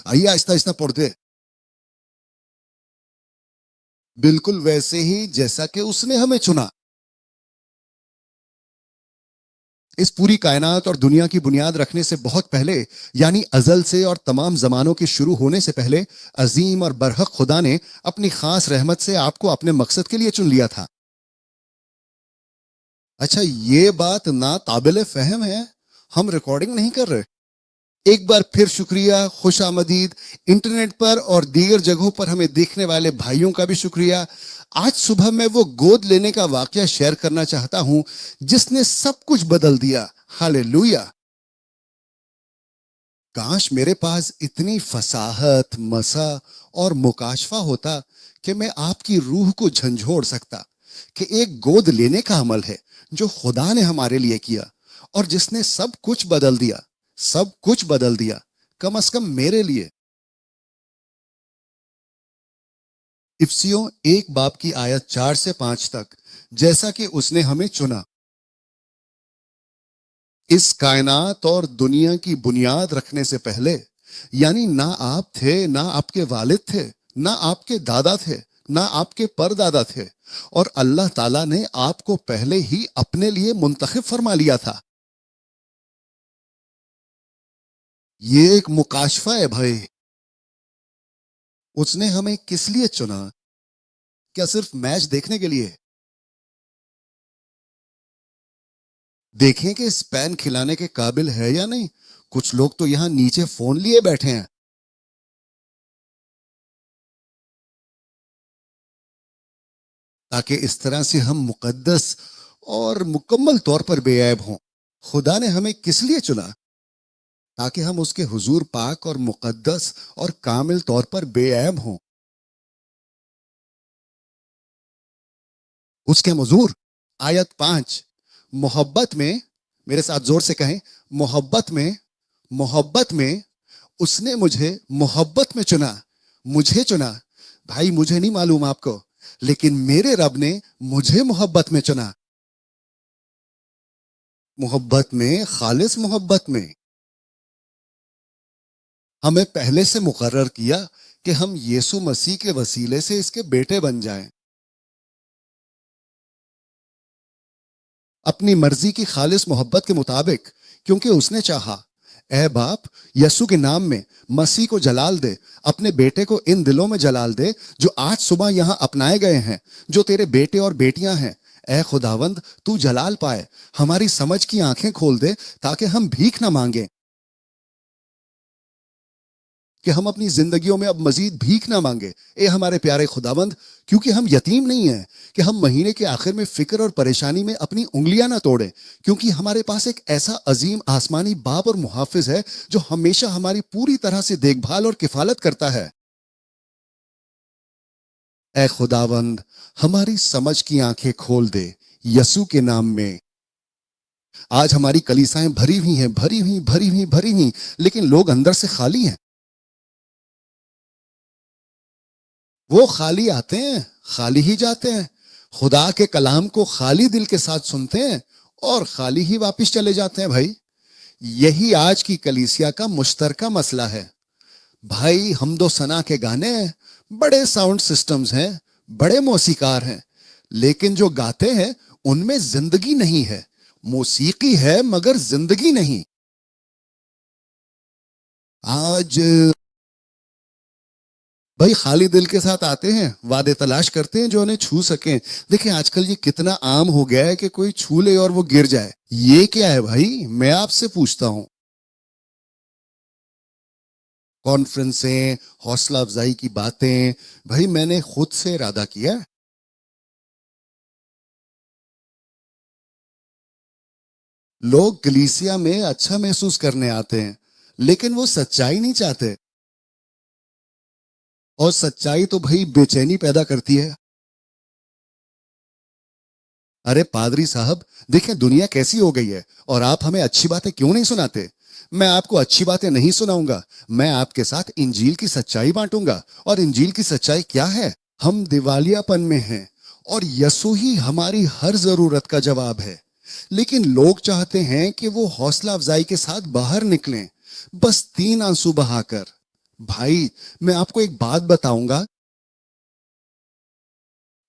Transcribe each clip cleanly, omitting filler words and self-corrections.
آئیے آہستہ آہستہ پڑھتے ہیں۔ بالکل ویسے ہی جیسا کہ اس نے ہمیں چنا۔ اس پوری کائنات اور دنیا کی بنیاد رکھنے سے بہت پہلے، یعنی ازل سے اور تمام زمانوں کے شروع ہونے سے پہلے، عظیم اور برحق خدا نے اپنی خاص رحمت سے آپ کو اپنے مقصد کے لیے چن لیا تھا۔ اچھا، یہ بات ناقابل فہم ہے، ہم ریکارڈنگ نہیں کر رہے۔ ایک بار پھر شکریہ، خوش آمدید۔ انٹرنیٹ پر اور دیگر جگہوں پر ہمیں دیکھنے والے بھائیوں کا بھی شکریہ۔ آج صبح میں وہ گود لینے کا واقعہ شیئر کرنا چاہتا ہوں جس نے سب کچھ بدل دیا۔ ہاللیلویا! کاش میرے پاس اتنی فصاحت، مسا اور مکاشفہ ہوتا کہ میں آپ کی روح کو جھنجھوڑ سکتا کہ ایک گود لینے کا عمل ہے جو خدا نے ہمارے لیے کیا اور جس نے سب کچھ بدل دیا، سب کچھ بدل دیا، کم از کم میرے لیے۔ افسیوں 1 کی آیت 4 سے 5 تک، جیسا کہ اس نے ہمیں چنا۔ اس کائنات اور دنیا کی بنیاد رکھنے سے پہلے، یعنی نہ آپ تھے، نہ آپ کے والد تھے، نہ آپ کے دادا تھے، نہ آپ کے پردادا تھے، اور اللہ تعالیٰ نے آپ کو پہلے ہی اپنے لیے منتخب فرما لیا تھا۔ یہ ایک مکاشفہ ہے بھائی۔ اس نے ہمیں کس لیے چنا؟ کیا صرف میچ دیکھنے کے لیے؟ دیکھیں کہ اسپین کھلانے کے قابل ہے یا نہیں۔ کچھ لوگ تو یہاں نیچے فون لیے بیٹھے ہیں۔ تاکہ اس طرح سے ہم مقدس اور مکمل طور پر بے عیب ہوں۔ خدا نے ہمیں کس لیے چنا؟ تاکہ ہم اس کے حضور پاک اور مقدس اور کامل طور پر بے عیب ہوں۔ اس کے حضور، آیت 5، محبت میں، میرے ساتھ زور سے کہیں، محبت میں اس نے مجھے محبت میں چنا، مجھے چنا۔ بھائی مجھے نہیں معلوم آپ کو، لیکن میرے رب نے مجھے محبت میں چنا۔ محبت میں، خالص محبت میں ہمیں پہلے سے مقرر کیا کہ ہم یسوع مسیح کے وسیلے سے اس کے بیٹے بن جائیں۔ اپنی مرضی کی خالص محبت کے مطابق، کیونکہ اس نے چاہا۔ اے باپ، یسوع کے نام میں مسیح کو جلال دے، اپنے بیٹے کو ان دلوں میں جلال دے جو آج صبح یہاں اپنائے گئے ہیں، جو تیرے بیٹے اور بیٹیاں ہیں۔ اے خداوند، تو جلال پائے، ہماری سمجھ کی آنکھیں کھول دے تاکہ ہم بھیک نہ مانگیں، کہ ہم اپنی زندگیوں میں اب مزید بھیک نہ مانگے۔ اے ہمارے پیارے خداوند، کیونکہ ہم یتیم نہیں ہیں کہ ہم مہینے کے آخر میں فکر اور پریشانی میں اپنی انگلیاں نہ توڑیں، کیونکہ ہمارے پاس ایک ایسا عظیم آسمانی باپ اور محافظ ہے جو ہمیشہ ہماری پوری طرح سے دیکھ بھال اور کفالت کرتا ہے۔ اے خداوند، ہماری سمجھ کی آنکھیں کھول دے یسوع کے نام میں۔ آج ہماری کلیسائیں بھری ہوئی ہیں، بھری ہوئی، بھری ہوئی، بھری ہوئی، لیکن لوگ اندر سے خالی ہیں۔ وہ خالی آتے ہیں، خالی ہی جاتے ہیں، خدا کے کلام کو خالی دل کے ساتھ سنتے ہیں اور خالی ہی واپس چلے جاتے ہیں۔ بھائی یہی آج کی کلیسیا کا مشترکہ مسئلہ ہے۔ بھائی حمد و ثنا کے گانے ہیں، بڑے ساؤنڈ سسٹمز ہیں، بڑے موسیقار ہیں، لیکن جو گاتے ہیں ان میں زندگی نہیں ہے۔ موسیقی ہے مگر زندگی نہیں۔ آج بھائی خالی دل کے ساتھ آتے ہیں، وعدے تلاش کرتے ہیں جو انہیں چھو سکیں۔ دیکھیں آج کل یہ کتنا عام ہو گیا ہے کہ کوئی چھو لے اور وہ گر جائے۔ یہ کیا ہے بھائی؟ میں آپ سے پوچھتا ہوں۔ کانفرنسیں، حوصلہ افزائی کی باتیں، بھائی میں نے خود سے ارادہ کیا۔ لوگ کلیسیا میں اچھا محسوس کرنے آتے ہیں، لیکن وہ سچائی نہیں چاہتے، اور سچائی تو بھائی بے چینی پیدا کرتی ہے۔ ارے پادری صاحب، دیکھیں دنیا کیسی ہو گئی ہے، اور آپ ہمیں اچھی باتیں کیوں نہیں سناتے؟ میں آپ کو اچھی باتیں نہیں سناؤں گا، میں آپ کے ساتھ انجیل کی سچائی بانٹوں گا۔ اور انجیل کی سچائی کیا ہے؟ ہم دیوالیہ پن میں ہیں اور یسوع ہی ہماری ہر ضرورت کا جواب ہے، لیکن لوگ چاہتے ہیں کہ وہ حوصلہ افزائی کے ساتھ باہر نکلیں، بس 3 آنسو بہا کر۔ بھائی میں آپ کو ایک بات بتاؤں گا،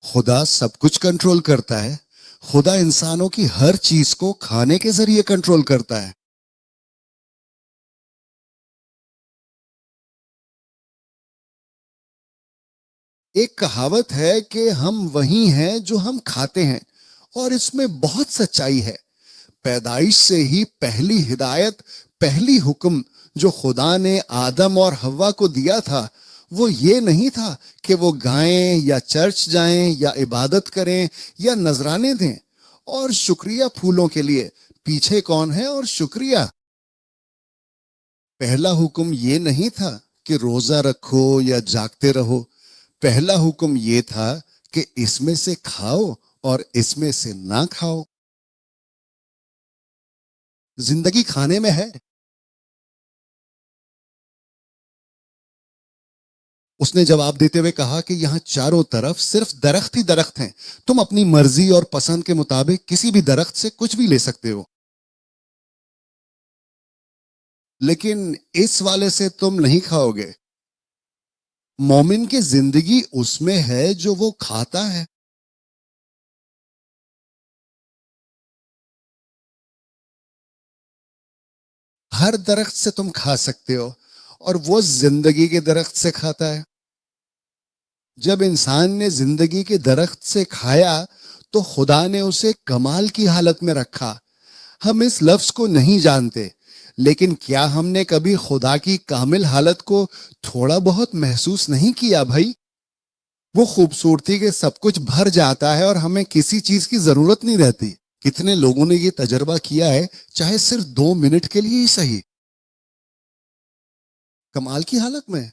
خدا سب کچھ کنٹرول کرتا ہے. خدا انسانوں کی ہر چیز کو کھانے کے ذریعے کنٹرول کرتا ہے. ایک کہاوت ہے کہ ہم وہی ہیں جو ہم کھاتے ہیں، اور اس میں بہت سچائی ہے. پیدائش سے ہی پہلی ہدایت، پہلی حکم جو خدا نے آدم اور حوا کو دیا تھا، وہ یہ نہیں تھا کہ وہ گائیں یا چرچ جائیں یا عبادت کریں یا نذرانے دیں. اور شکریہ پھولوں کے لیے، پیچھے کون ہے اور شکریہ. پہلا حکم یہ نہیں تھا کہ روزہ رکھو یا جاگتے رہو. پہلا حکم یہ تھا کہ اس میں سے کھاؤ اور اس میں سے نہ کھاؤ. زندگی کھانے میں ہے. اس نے جواب دیتے ہوئے کہا کہ یہاں چاروں طرف صرف درخت ہی درخت ہیں. تم اپنی مرضی اور پسند کے مطابق کسی بھی درخت سے کچھ بھی لے سکتے ہو، لیکن اس والے سے تم نہیں کھاؤ گے. مومن کی زندگی اس میں ہے جو وہ کھاتا ہے. ہر درخت سے تم کھا سکتے ہو، اور وہ زندگی کے درخت سے کھاتا ہے. جب انسان نے زندگی کے درخت سے کھایا تو خدا نے اسے کمال کی حالت میں رکھا. ہم اس لفظ کو نہیں جانتے، لیکن کیا ہم نے کبھی خدا کی کامل حالت کو تھوڑا بہت محسوس نہیں کیا بھائی؟ وہ خوبصورتی کے سب کچھ بھر جاتا ہے اور ہمیں کسی چیز کی ضرورت نہیں رہتی. کتنے لوگوں نے یہ تجربہ کیا ہے، چاہے صرف 2 منٹ کے لیے ہی صحیح، کمال کی حالت میں.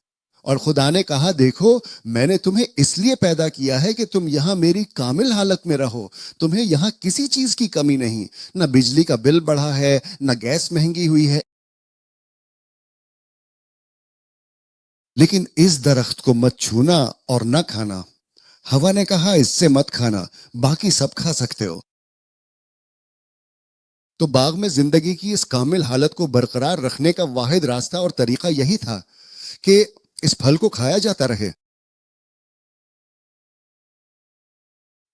اور خدا نے کہا دیکھو، میں نے تمہیں اس لیے پیدا کیا ہے کہ تم یہاں میری کامل حالت میں رہو. تمہیں یہاں کسی چیز کی کمی نہیں. نہ بجلی کا بل بڑھا ہے، نہ گیس مہنگی ہوئی ہے. لیکن اس درخت کو مت چھونا اور نہ کھانا. ہوا نے کہا اس سے مت کھانا، باقی سب کھا سکتے ہو. تو باغ میں زندگی کی اس کامل حالت کو برقرار رکھنے کا واحد راستہ اور طریقہ یہی تھا کہ اس پھل کو کھایا جاتا رہے.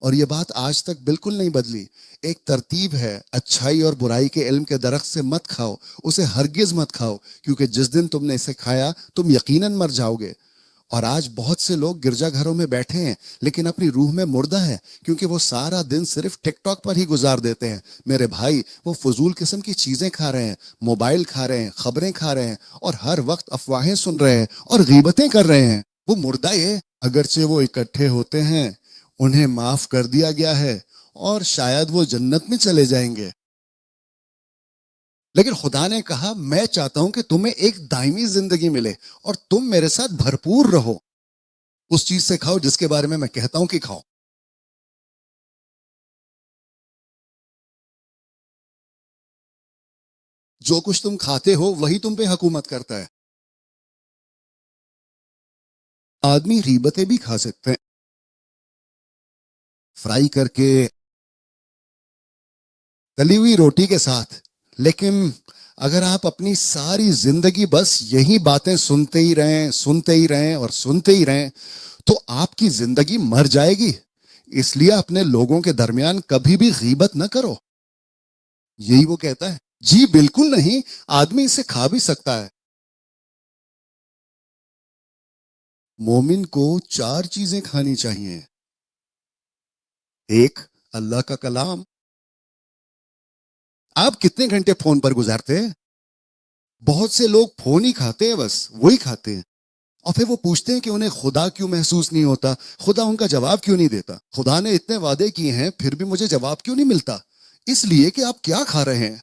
اور یہ بات آج تک بالکل نہیں بدلی. ایک ترتیب ہے، اچھائی اور برائی کے علم کے درخت سے مت کھاؤ، اسے ہرگز مت کھاؤ، کیونکہ جس دن تم نے اسے کھایا تم یقیناً مر جاؤ گے. اور آج بہت سے لوگ گرجا گھروں میں بیٹھے ہیں لیکن اپنی روح میں مردہ ہیں، کیونکہ وہ سارا دن صرف ٹک ٹاک پر ہی گزار دیتے ہیں. میرے بھائی، وہ فضول قسم کی چیزیں کھا رہے ہیں، موبائل کھا رہے ہیں، خبریں کھا رہے ہیں، اور ہر وقت افواہیں سن رہے ہیں اور غیبتیں کر رہے ہیں. وہ مردہ ہے. اگرچہ وہ اکٹھے ہوتے ہیں، انہیں معاف کر دیا گیا ہے اور شاید وہ جنت میں چلے جائیں گے. لیکن خدا نے کہا میں چاہتا ہوں کہ تمہیں ایک دائمی زندگی ملے اور تم میرے ساتھ بھرپور رہو. اس چیز سے کھاؤ جس کے بارے میں کہتا ہوں کہ کھاؤ. جو کچھ تم کھاتے ہو وہی تم پہ حکومت کرتا ہے. آدمی ریبتیں بھی کھا سکتے ہیں، فرائی کر کے، تلی ہوئی روٹی کے ساتھ. لیکن اگر آپ اپنی ساری زندگی بس یہی باتیں سنتے ہی رہیں، سنتے ہی رہیں اور سنتے ہی رہیں، تو آپ کی زندگی مر جائے گی. اس لیے اپنے لوگوں کے درمیان کبھی بھی غیبت نہ کرو. یہی وہ کہتا ہے. جی بالکل نہیں، آدمی اسے کھا بھی سکتا ہے. مومن کو 4 چیزیں کھانی چاہیے. ایک، اللہ کا کلام. آپ کتنے گھنٹے فون پر گزارتے ہیں؟ بہت سے لوگ فون ہی کھاتے ہیں، بس وہی کھاتے ہیں. اور پھر وہ پوچھتے ہیں کہ انہیں خدا کیوں محسوس نہیں ہوتا، خدا ان کا جواب کیوں نہیں دیتا. خدا نے اتنے وعدے کیے ہیں پھر بھی مجھے جواب کیوں نہیں ملتا؟ اس لیے کہ آپ کیا کھا رہے ہیں.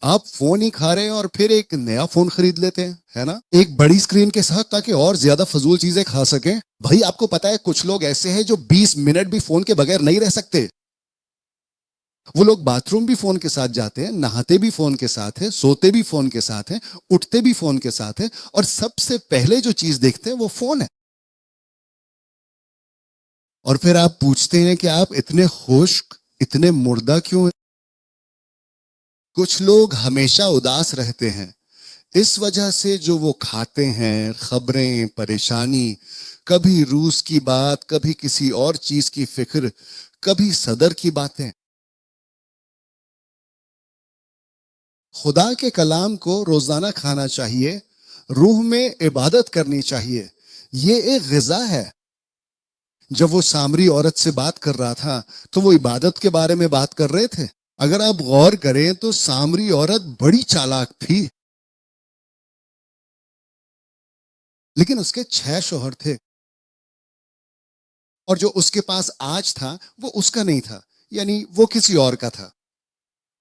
آپ فون ہی کھا رہے ہیں اور پھر ایک نیا فون خرید لیتے ہیں، ہے نا، ایک بڑی سکرین کے ساتھ، تاکہ اور زیادہ فضول چیزیں کھا سکیں. بھائی آپ کو پتا ہے کچھ لوگ ایسے ہیں جو 20 منٹ بھی فون کے بغیر نہیں رہ سکتے. وہ لوگ باتھ روم بھی فون کے ساتھ جاتے ہیں، نہاتے بھی فون کے ساتھ ہیں، سوتے بھی فون کے ساتھ ہیں، اٹھتے بھی فون کے ساتھ ہیں، اور سب سے پہلے جو چیز دیکھتے ہیں وہ فون ہے. اور پھر آپ پوچھتے ہیں کہ آپ اتنے خشک، اتنے مردہ کیوں ہیں؟ کچھ لوگ ہمیشہ اداس رہتے ہیں، اس وجہ سے جو وہ کھاتے ہیں، خبریں، پریشانی، کبھی روس کی بات، کبھی کسی اور چیز کی فکر، کبھی صدر کی باتیں. خدا کے کلام کو روزانہ کھانا چاہیے، روح میں عبادت کرنی چاہیے. یہ ایک غذا ہے. جب وہ سامری عورت سے بات کر رہا تھا تو وہ عبادت کے بارے میں بات کر رہے تھے. اگر آپ غور کریں تو سامری عورت بڑی چالاک تھی، لیکن اس کے 6 شوہر تھے، اور جو اس کے پاس آج تھا وہ اس کا نہیں تھا، یعنی وہ کسی اور کا تھا.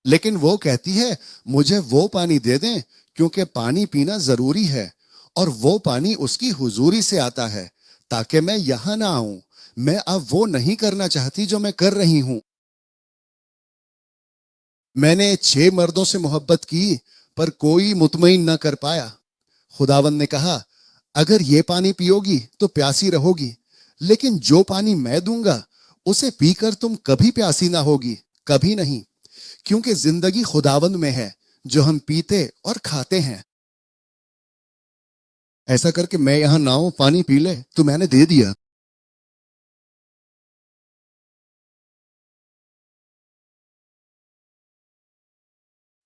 لیکن وہ کہتی ہے مجھے وہ پانی دے دیں کیونکہ پانی پینا ضروری ہے، اور وہ پانی اس کی حضوری سے آتا ہے تاکہ میں یہاں نہ آؤں. میں اب وہ نہیں کرنا چاہتی جو میں کر رہی ہوں. میں نے 6 مردوں سے محبت کی پر کوئی مطمئن نہ کر پایا. خداوند نے کہا اگر یہ پانی پیو گی تو پیاسی رہو گی، لیکن جو پانی میں دوں گا اسے پی کر تم کبھی پیاسی نہ ہوگی، کبھی نہیں، کیونکہ زندگی خداوند میں ہے جو ہم پیتے اور کھاتے ہیں. ایسا کر کے میں یہاں نہ ہوں، پانی پی لے تو میں نے دے دیا.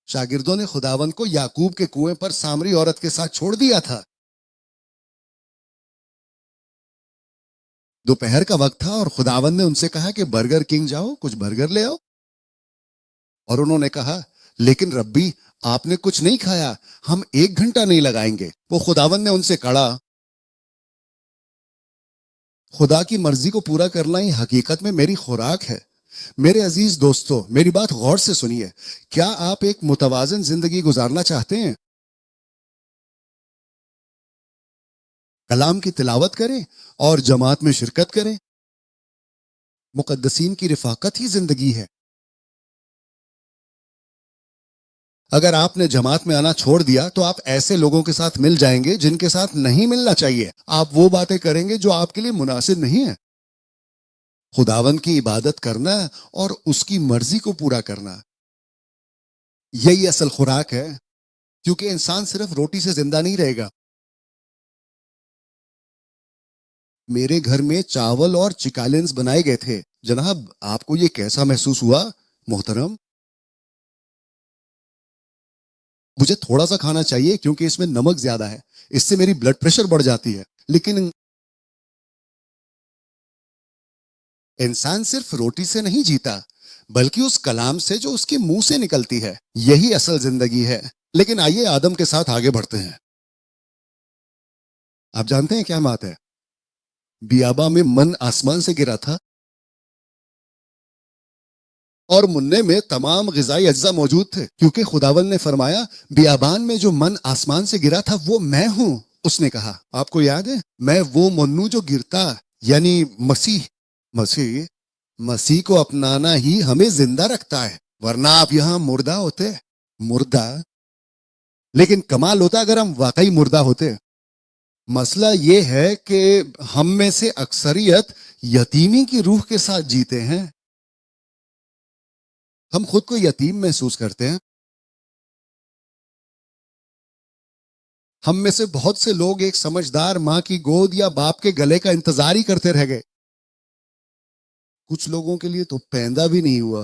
شاگردوں نے خداوند کو یعقوب کے کنویں پر سامری عورت کے ساتھ چھوڑ دیا تھا. دوپہر کا وقت تھا اور خداوند نے ان سے کہا کہ برگر کنگ جاؤ، کچھ برگر لے آؤ. اور انہوں نے کہا لیکن ربی آپ نے کچھ نہیں کھایا، ہم 1 گھنٹہ نہیں لگائیں گے. وہ خداوند نے ان سے کہا خدا کی مرضی کو پورا کرنا ہی حقیقت میں میری خوراک ہے. میرے عزیز دوستو، میری بات غور سے سنیے. کیا آپ ایک متوازن زندگی گزارنا چاہتے ہیں؟ کلام کی تلاوت کریں اور جماعت میں شرکت کریں. مقدسین کی رفاقت ہی زندگی ہے. اگر آپ نے جماعت میں آنا چھوڑ دیا تو آپ ایسے لوگوں کے ساتھ مل جائیں گے جن کے ساتھ نہیں ملنا چاہیے. آپ وہ باتیں کریں گے جو آپ کے لیے مناسب نہیں ہیں. خداوند کی عبادت کرنا اور اس کی مرضی کو پورا کرنا، یہی اصل خوراک ہے، کیونکہ انسان صرف روٹی سے زندہ نہیں رہے گا. میرے گھر میں چاول اور چکالنز بنائے گئے تھے. جناب آپ کو یہ کیسا محسوس ہوا؟ محترم، مجھے تھوڑا سا کھانا چاہیے کیونکہ اس میں نمک زیادہ ہے، اس سے میری بلڈ پریشر بڑھ جاتی ہے. لیکن انسان صرف روٹی سے نہیں جیتا، بلکہ اس کلام سے جو اس کے منہ سے نکلتی ہے. یہی اصل زندگی ہے. لیکن آئیے آدم کے ساتھ آگے بڑھتے ہیں. آپ جانتے ہیں کیا بات ہے؟ بیابا میں من آسمان سے گرا تھا اور مننے میں تمام غذائی اجزاء موجود تھے، کیونکہ خداوند نے فرمایا بیابان میں جو من آسمان سے گرا تھا وہ میں ہوں. اس نے کہا، آپ کو یاد ہے، میں وہ منو جو گرتا، یعنی مسیح مسیح کو اپنانا ہی ہمیں زندہ رکھتا ہے، ورنہ آپ یہاں مردہ ہوتے. مردہ. لیکن کمال ہوتا اگر ہم واقعی مردہ ہوتے. مسئلہ یہ ہے کہ ہم میں سے اکثریت یتیمی کی روح کے ساتھ جیتے ہیں. ہم خود کو یتیم محسوس کرتے ہیں. ہم میں سے بہت سے لوگ ایک سمجھدار ماں کی گود یا باپ کے گلے کا انتظار ہی کرتے رہ گئے. کچھ لوگوں کے لیے تو پیدا بھی نہیں ہوا،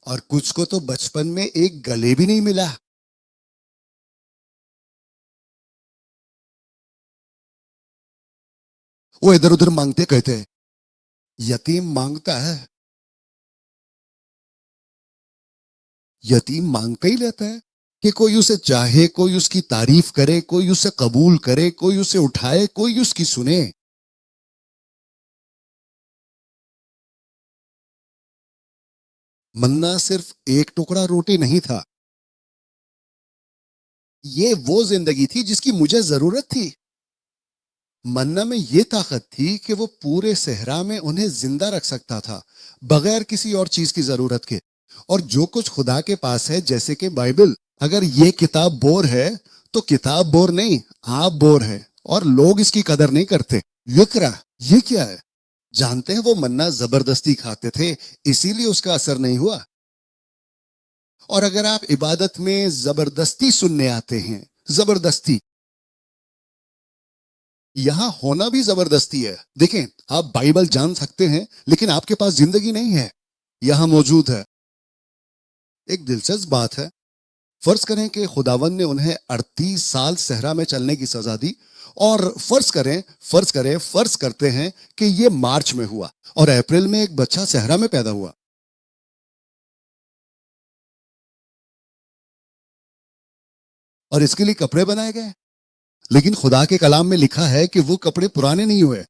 اور کچھ کو تو بچپن میں ایک گلے بھی نہیں ملا. وہ ادھر ادھر مانگتے کہتے ہیں یتیم مانگتا ہے، یتیم مانگتا ہی لیتا ہے کہ کوئی اسے چاہے، کوئی اس کی تعریف کرے، کوئی اسے قبول کرے، کوئی اسے اٹھائے، کوئی اس کی سنے. منا صرف ایک ٹکڑا روٹی نہیں تھا، یہ وہ زندگی تھی جس کی مجھے ضرورت تھی. منا میں یہ طاقت تھی کہ وہ پورے صحرا میں انہیں زندہ رکھ سکتا تھا بغیر کسی اور چیز کی ضرورت کے. اور جو کچھ خدا کے پاس ہے، جیسے کہ بائبل، اگر یہ کتاب بور ہے تو کتاب بور نہیں، آپ بور ہے، اور لوگ اس کی قدر نہیں کرتے. یہ کیا ہے؟ جانتے ہیں وہ منا زبردستی کھاتے تھے، اسی لیے اس کا اثر نہیں ہوا. اور اگر آپ عبادت میں زبردستی سننے آتے ہیں، زبردستی، یہاں ہونا بھی زبردستی ہے. دیکھیں، آپ بائبل جان سکتے ہیں لیکن آپ کے پاس زندگی نہیں ہے. یہاں موجود ہے. ایک دلچسپ بات ہے. فرض کریں کہ خداوند نے انہیں 38 سال صحرا میں چلنے کی سزا دی، اور فرض کرتے ہیں کہ یہ مارچ میں ہوا اور اپریل میں ایک بچہ صحرا میں پیدا ہوا. اور اس کے لیے کپڑے بنائے گئے. لیکن خدا کے کلام میں لکھا ہے کہ وہ کپڑے پرانے نہیں ہوئے.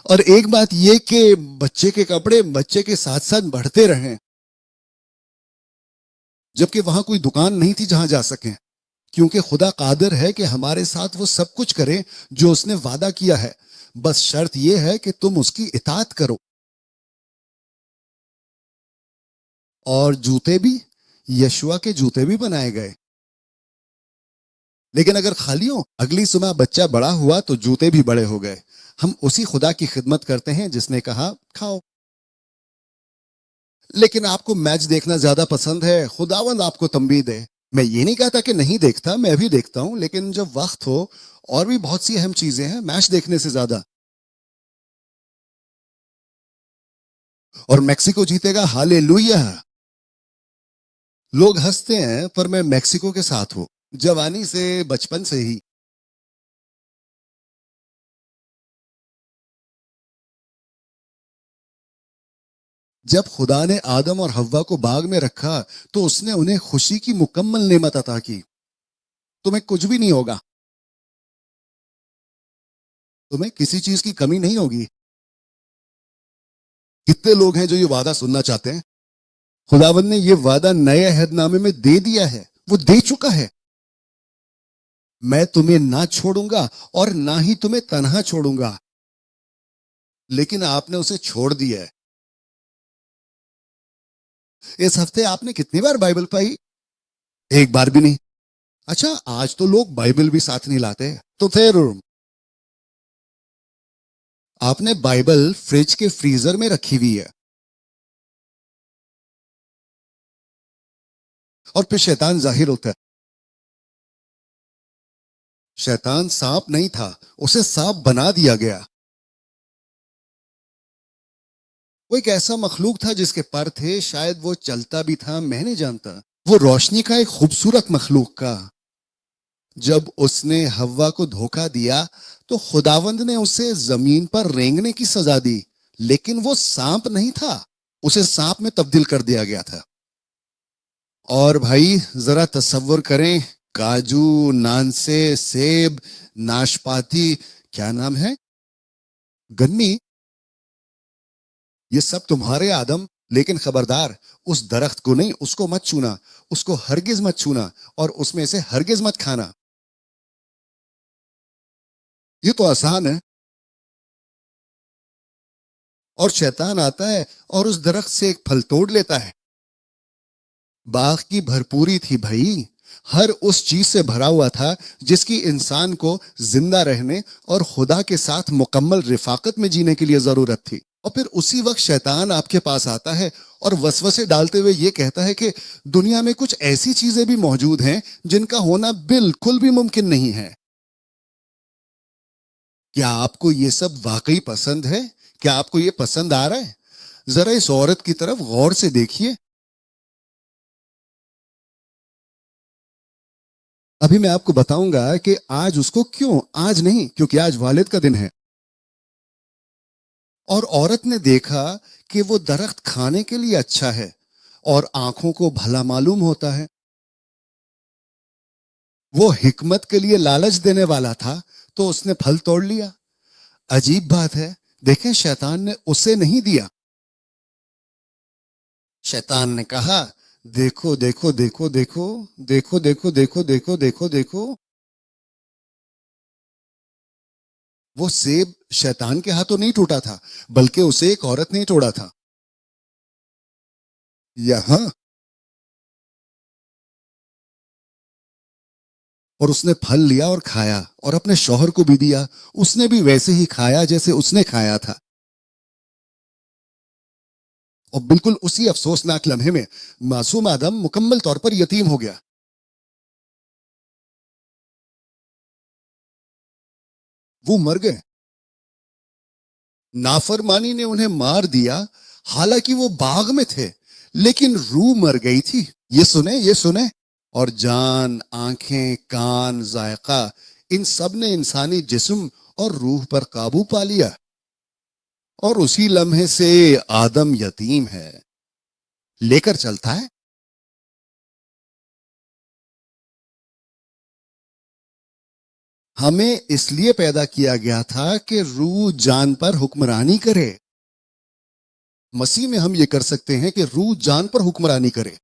اور ایک بات یہ کہ بچے کے کپڑے بچے کے ساتھ ساتھ بڑھتے رہیں، جبکہ وہاں کوئی دکان نہیں تھی جہاں جا سکیں. کیونکہ خدا قادر ہے کہ ہمارے ساتھ وہ سب کچھ کرے جو اس نے وعدہ کیا ہے. بس شرط یہ ہے کہ تم اس کی اطاعت کرو. اور جوتے بھی، یشوا کے جوتے بھی بنائے گئے. لیکن اگر خالی ہو، اگلی صبح بچہ بڑا ہوا تو جوتے بھی بڑے ہو گئے. ہم اسی خدا کی خدمت کرتے ہیں جس نے کہا کھاؤ. لیکن آپ کو میچ دیکھنا زیادہ پسند ہے. خداوند آپ کو تنبیہ دے. میں یہ نہیں کہتا کہ نہیں دیکھتا، میں بھی دیکھتا ہوں، لیکن جب وقت ہو. اور بھی بہت سی اہم چیزیں ہیں میچ دیکھنے سے زیادہ. اور میکسیکو جیتے گا، ہالےلویا. لوگ ہنستے ہیں پر میں میکسیکو کے ساتھ ہوں، جوانی سے، بچپن سے ہی. جب خدا نے آدم اور حوا کو باغ میں رکھا تو اس نے انہیں خوشی کی مکمل نعمت عطا کی. تمہیں کچھ بھی نہیں ہوگا، تمہیں کسی چیز کی کمی نہیں ہوگی. کتنے لوگ ہیں جو یہ وعدہ سننا چاہتے ہیں؟ خداوند نے یہ وعدہ نئے عہد نامے میں دے دیا ہے، وہ دے چکا ہے. میں تمہیں نہ چھوڑوں گا اور نہ ہی تمہیں تنہا چھوڑوں گا. لیکن آپ نے اسے چھوڑ دیا ہے. اس ہفتے آپ نے کتنی بار بائبل پڑھی؟ ایک بار بھی نہیں. اچھا، آج تو لوگ بائبل بھی ساتھ نہیں لاتے. تو پھر آپ نے بائبل فریج کے فریزر میں رکھی ہوئی ہے. اور پھر شیطان ظاہر ہوتا ہے. شیطان سانپ نہیں تھا، اسے سانپ بنا دیا گیا. وہ ایک ایسا مخلوق تھا جس کے پر تھے، شاید وہ چلتا بھی تھا، میں نہیں جانتا. وہ روشنی کا ایک خوبصورت مخلوق کا. جب اس نے حوا کو دھوکہ دیا تو خداوند نے اسے زمین پر رینگنے کی سزا دی. لیکن وہ سانپ نہیں تھا، اسے سانپ میں تبدیل کر دیا گیا تھا. اور بھائی ذرا تصور کریں، کاجو، نانسے، سیب، ناشپاتی، کیا نام ہے، گنی، یہ سب تمہارے آدم. لیکن خبردار، اس درخت کو نہیں، اس کو مت چھونا، اس کو ہرگز مت چھونا، اور اس میں سے ہرگز مت کھانا. یہ تو آسان ہے. اور شیطان آتا ہے اور اس درخت سے ایک پھل توڑ لیتا ہے. باغ کی بھرپوری تھی بھائی، ہر اس چیز سے بھرا ہوا تھا جس کی انسان کو زندہ رہنے اور خدا کے ساتھ مکمل رفاقت میں جینے کے لیے ضرورت تھی. اور پھر اسی وقت شیطان آپ کے پاس آتا ہے اور وسوسے ڈالتے ہوئے یہ کہتا ہے کہ دنیا میں کچھ ایسی چیزیں بھی موجود ہیں جن کا ہونا بالکل بھی ممکن نہیں ہے. کیا آپ کو یہ سب واقعی پسند ہے؟ کیا آپ کو یہ پسند آ رہا ہے؟ ذرا اس عورت کی طرف غور سے دیکھیے. ابھی میں آپ کو بتاؤں گا کہ آج اس کو کیوں، آج نہیں، کیونکہ آج والد کا دن ہے. اور عورت نے دیکھا کہ وہ درخت کھانے کے لیے اچھا ہے اور آنکھوں کو بھلا معلوم ہوتا ہے. وہ حکمت کے لیے لالچ دینے والا تھا تو اس نے پھل توڑ لیا. عجیب بات ہے، دیکھیں شیطان نے اسے نہیں دیا. شیطان نے کہا دیکھو دیکھو دیکھو دیکھو دیکھو دیکھو دیکھو دیکھو دیکھو دیکھو. وہ سیب شیطان کے ہاتھوں نہیں ٹوٹا تھا، بلکہ اسے ایک عورت نے توڑا تھا. یہاں. اور اس نے پھل لیا اور کھایا اور اپنے شوہر کو بھی دیا. اس نے بھی ویسے ہی کھایا جیسے اس نے کھایا تھا. اور بالکل اسی افسوسناک لمحے میں معصوم آدم مکمل طور پر یتیم ہو گیا. وہ مر گئے. نافرمانی نے انہیں مار دیا، حالانکہ وہ باغ میں تھے، لیکن روح مر گئی تھی. یہ سنیں. اور جان، آنکھیں، کان، ذائقہ، ان سب نے انسانی جسم اور روح پر قابو پا لیا. اور اسی لمحے سے آدم یتیم ہے. لے کر چلتا ہے. ہمیں اس لیے پیدا کیا گیا تھا کہ روح جان پر حکمرانی کرے. مسیح میں ہم یہ کر سکتے ہیں کہ روح جان پر حکمرانی کرے.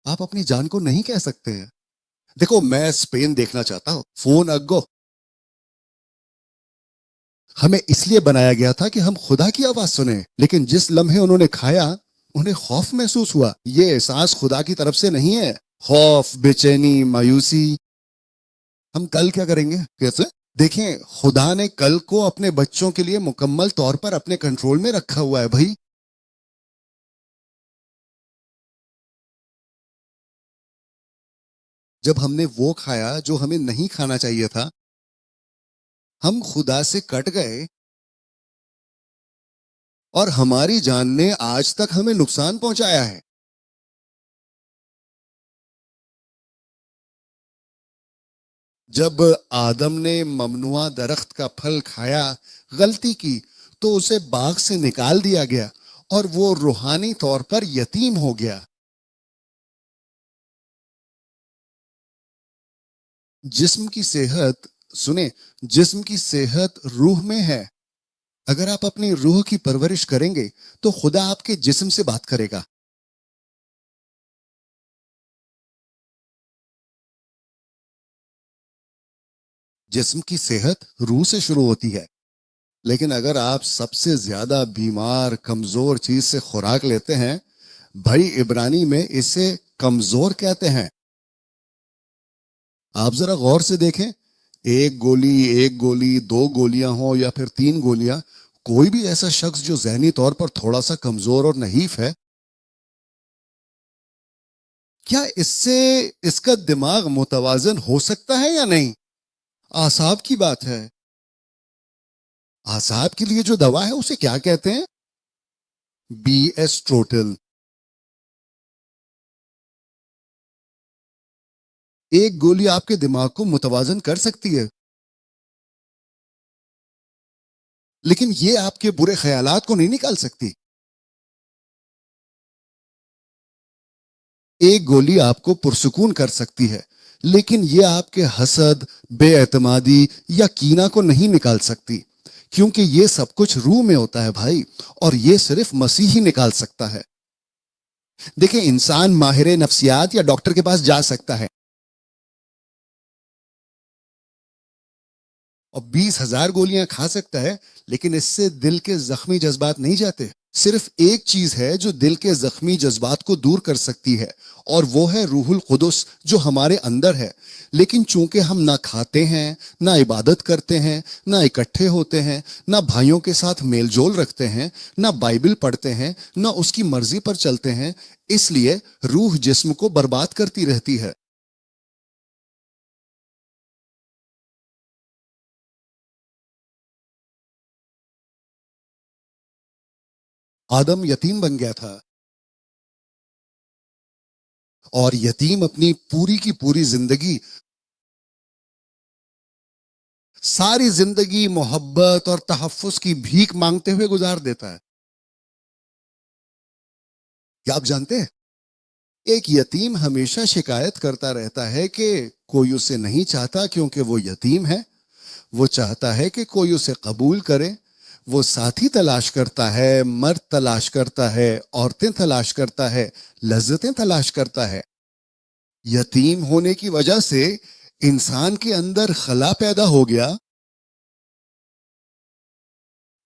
آپ اپنی جان کو نہیں کہہ سکتے ہیں دیکھو میں اسپین دیکھنا چاہتا ہوں، فون اگو. ہمیں اس لیے بنایا گیا تھا کہ ہم خدا کی آواز سنیں، لیکن جس لمحے انہوں نے کھایا انہیں خوف محسوس ہوا. یہ احساس خدا کی طرف سے نہیں ہے. خوف، بے چینی، مایوسی. ہم کل کیا کریں گے؟ کیسے؟ دیکھیں، خدا نے کل کو اپنے بچوں کے لیے مکمل طور پر اپنے کنٹرول میں رکھا ہوا ہے بھائی. جب ہم نے وہ کھایا جو ہمیں نہیں کھانا چاہیے تھا، ہم خدا سے کٹ گئے اور ہماری جان نے آج تک ہمیں نقصان پہنچایا ہے. جب آدم نے ممنوع درخت کا پھل کھایا، غلطی کی، تو اسے باغ سے نکال دیا گیا اور وہ روحانی طور پر یتیم ہو گیا. جسم کی صحت، سنیں، جسم کی صحت روح میں ہے. اگر آپ اپنی روح کی پرورش کریں گے تو خدا آپ کے جسم سے بات کرے گا. جسم کی صحت روح سے شروع ہوتی ہے. لیکن اگر آپ سب سے زیادہ بیمار، کمزور چیز سے خوراک لیتے ہیں، بھائی عبرانی میں اسے کمزور کہتے ہیں. آپ ذرا غور سے دیکھیں، ایک گولی، دو گولیاں ہوں یا پھر تین گولیاں، کوئی بھی ایسا شخص جو ذہنی طور پر تھوڑا سا کمزور اور نحیف ہے، کیا اس سے اس کا دماغ متوازن ہو سکتا ہے یا نہیں؟ اعصاب کی بات ہے. اعصاب کے لیے جو دوا ہے اسے کیا کہتے ہیں؟ بی ایس ٹروٹل. ایک گولی آپ کے دماغ کو متوازن کر سکتی ہے، لیکن یہ آپ کے برے خیالات کو نہیں نکال سکتی. ایک گولی آپ کو پرسکون کر سکتی ہے، لیکن یہ آپ کے حسد، بے اعتمادی یا کینہ کو نہیں نکال سکتی، کیونکہ یہ سب کچھ روح میں ہوتا ہے بھائی، اور یہ صرف مسیح ہی نکال سکتا ہے. دیکھیں، انسان ماہر نفسیات یا ڈاکٹر کے پاس جا سکتا ہے اور 20,000 گولیاں کھا سکتا ہے، لیکن اس سے دل کے زخمی جذبات نہیں جاتے. صرف ایک چیز ہے جو دل کے زخمی جذبات کو دور کر سکتی ہے، اور وہ ہے روح القدس جو ہمارے اندر ہے. لیکن چونکہ ہم نہ کھاتے ہیں، نہ عبادت کرتے ہیں، نہ اکٹھے ہوتے ہیں، نہ بھائیوں کے ساتھ میل جول رکھتے ہیں، نہ بائبل پڑھتے ہیں، نہ اس کی مرضی پر چلتے ہیں، اس لیے روح جسم کو برباد کرتی رہتی ہے. آدم یتیم بن گیا تھا، اور یتیم اپنی پوری کی پوری زندگی، ساری زندگی محبت اور تحفظ کی بھیک مانگتے ہوئے گزار دیتا ہے. کیا آپ جانتے ہیں، ایک یتیم ہمیشہ شکایت کرتا رہتا ہے کہ کوئی اسے نہیں چاہتا کیونکہ وہ یتیم ہے. وہ چاہتا ہے کہ کوئی اسے قبول کرے. وہ ساتھی تلاش کرتا ہے، مرد تلاش کرتا ہے، عورتیں تلاش کرتا ہے، لذتیں تلاش کرتا ہے. یتیم ہونے کی وجہ سے انسان کے اندر خلا پیدا ہو گیا،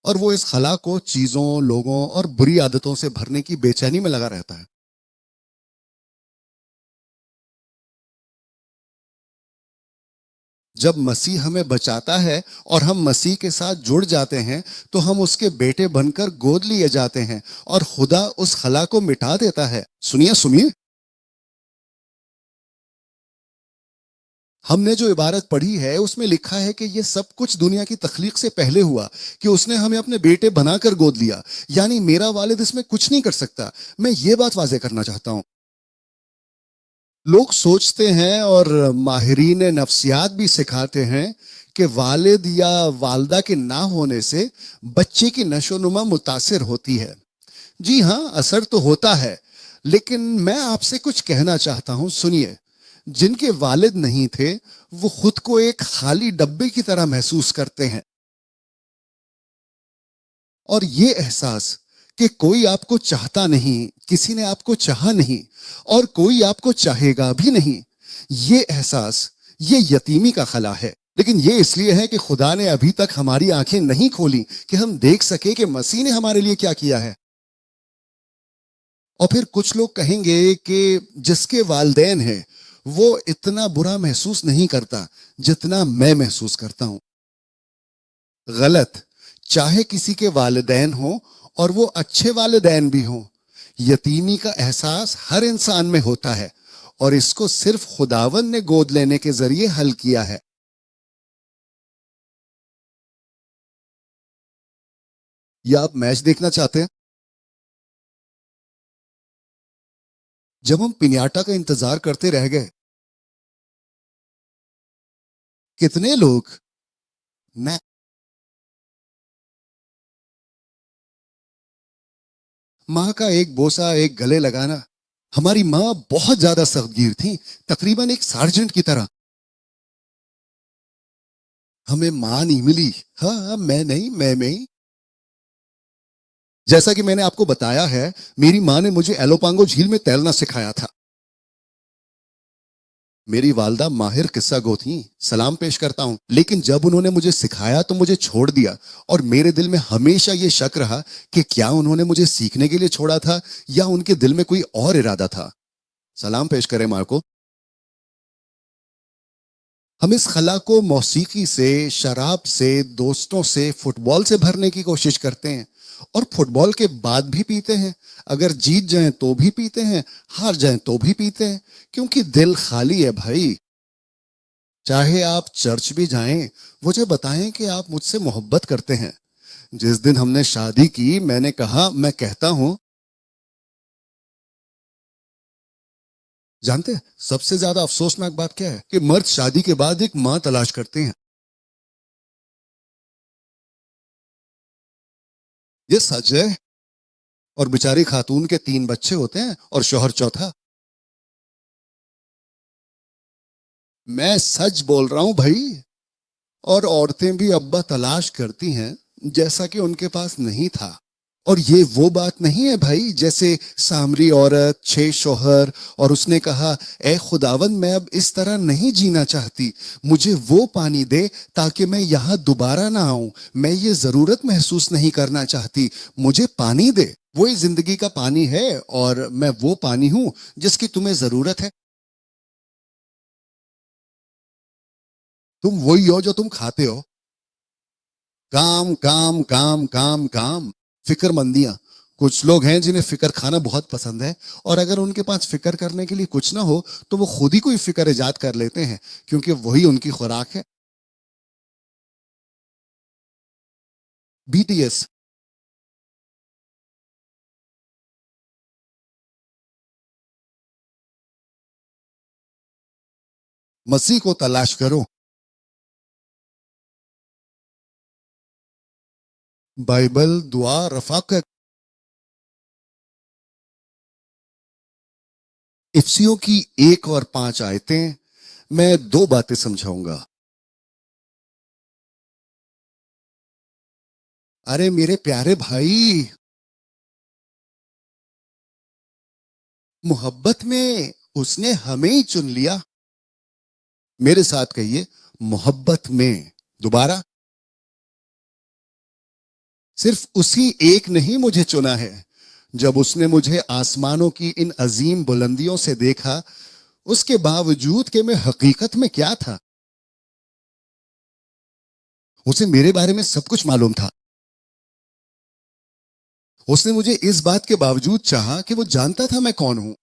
اور وہ اس خلا کو چیزوں، لوگوں اور بری عادتوں سے بھرنے کی بے چینی میں لگا رہتا ہے. جب مسیح ہمیں بچاتا ہے اور ہم مسیح کے ساتھ جڑ جاتے ہیں تو ہم اس کے بیٹے بن کر گود لیے جاتے ہیں اور خدا اس خلا کو مٹا دیتا ہے. سنیے. ہم نے جو عبارت پڑھی ہے اس میں لکھا ہے کہ یہ سب کچھ دنیا کی تخلیق سے پہلے ہوا کہ اس نے ہمیں اپنے بیٹے بنا کر گود لیا. یعنی میرا والد اس میں کچھ نہیں کر سکتا. میں یہ بات واضح کرنا چاہتا ہوں. لوگ سوچتے ہیں اور ماہرین نفسیات بھی سکھاتے ہیں کہ والد یا والدہ کے نہ ہونے سے بچے کی نشو و نما متاثر ہوتی ہے. جی ہاں، اثر تو ہوتا ہے، لیکن میں آپ سے کچھ کہنا چاہتا ہوں. سنیے، جن کے والد نہیں تھے وہ خود کو ایک خالی ڈبے کی طرح محسوس کرتے ہیں، اور یہ احساس کہ کوئی آپ کو چاہتا نہیں، کسی نے آپ کو چاہا نہیں اور کوئی آپ کو چاہے گا بھی نہیں، یہ احساس، یہ یتیمی کا خلا ہے. لیکن یہ اس لیے ہے کہ خدا نے ابھی تک ہماری آنکھیں نہیں کھولی کہ ہم دیکھ سکے کہ مسیح نے ہمارے لیے کیا کیا ہے. اور پھر کچھ لوگ کہیں گے کہ جس کے والدین ہیں وہ اتنا برا محسوس نہیں کرتا جتنا میں محسوس کرتا ہوں. غلط. چاہے کسی کے والدین ہوں اور وہ اچھے والدین بھی ہوں، یتیمی کا احساس ہر انسان میں ہوتا ہے، اور اس کو صرف خداوند نے گود لینے کے ذریعے حل کیا ہے. یا آپ میچ دیکھنا چاہتے ہیں؟ جب ہم پنیاٹا کا انتظار کرتے رہ گئے، کتنے لوگ، میں، ماں کا ایک بوسا، ایک گلے لگانا. ہماری ماں بہت زیادہ سخت گیر تھی، تقریباً ایک سارجنٹ کی طرح. ہمیں ماں نہیں ملی. ہاں، میں نہیں، میں. جیسا کہ میں نے آپ کو بتایا ہے، میری ماں نے مجھے ایلوپانگو جھیل میں تیرنا سکھایا تھا. میری والدہ ماہر قصہ گو تھیں، سلام پیش کرتا ہوں. لیکن جب انہوں نے مجھے سکھایا تو مجھے چھوڑ دیا، اور میرے دل میں ہمیشہ یہ شک رہا کہ کیا انہوں نے مجھے سیکھنے کے لیے چھوڑا تھا یا ان کے دل میں کوئی اور ارادہ تھا. سلام پیش کریں ماں کو. ہم اس خلا کو موسیقی سے، شراب سے، دوستوں سے، فٹ بال سے بھرنے کی کوشش کرتے ہیں، اور فٹ بال کے بعد بھی پیتے ہیں. اگر جیت جائیں تو بھی پیتے ہیں، ہار جائیں تو بھی پیتے ہیں، کیونکہ دل خالی ہے بھائی. چاہے آپ چرچ بھی جائیں، مجھے بتائیں کہ آپ مجھ سے محبت کرتے ہیں. جس دن ہم نے شادی کی، میں نے کہا، میں کہتا ہوں، جانتے ہیں سب سے زیادہ افسوسناک بات کیا ہے؟ کہ مرد شادی کے بعد ایک ماں تلاش کرتے ہیں. یہ سچ ہے. اور بیچاری خاتون کے 3 بچے ہوتے ہیں اور شوہر چوتھا. میں سچ بول رہا ہوں بھائی. اور عورتیں بھی ابا تلاش کرتی ہیں جیسا کہ ان کے پاس نہیں تھا. اور یہ وہ بات نہیں ہے بھائی جیسے سامری عورت، 6 شوہر، اور اس نے کہا، اے خداوند، میں اب اس طرح نہیں جینا چاہتی، مجھے وہ پانی دے تاکہ میں یہاں دوبارہ نہ آؤں. میں یہ ضرورت محسوس نہیں کرنا چاہتی، مجھے پانی دے. وہی زندگی کا پانی ہے، اور میں وہ پانی ہوں جس کی تمہیں ضرورت ہے. تم وہی ہو جو تم کھاتے ہو. کام کام کام کام کام. فکر مندیاں. کچھ لوگ ہیں جنہیں فکر کھانا بہت پسند ہے، اور اگر ان کے پاس فکر کرنے کے لیے کچھ نہ ہو تو وہ خود ہی کوئی فکر ایجاد کر لیتے ہیں، کیونکہ وہی ان کی خوراک ہے. B T S. مسیح کو تلاش کرو. بائبل، دعا، رفاقت. افسیوں کی 1 اور 5 آیتیں. میں 2 باتیں سمجھاؤں گا. ارے میرے پیارے بھائی، محبت میں اس نے ہمیں ہی چن لیا. میرے ساتھ کہیے، محبت میں. دوبارہ. صرف اسی ایک نے ہی مجھے چنا ہے. جب اس نے مجھے آسمانوں کی ان عظیم بلندیوں سے دیکھا، اس کے باوجود کہ میں حقیقت میں کیا تھا، اسے میرے بارے میں سب کچھ معلوم تھا. اس نے مجھے اس بات کے باوجود چاہا کہ وہ جانتا تھا میں کون ہوں.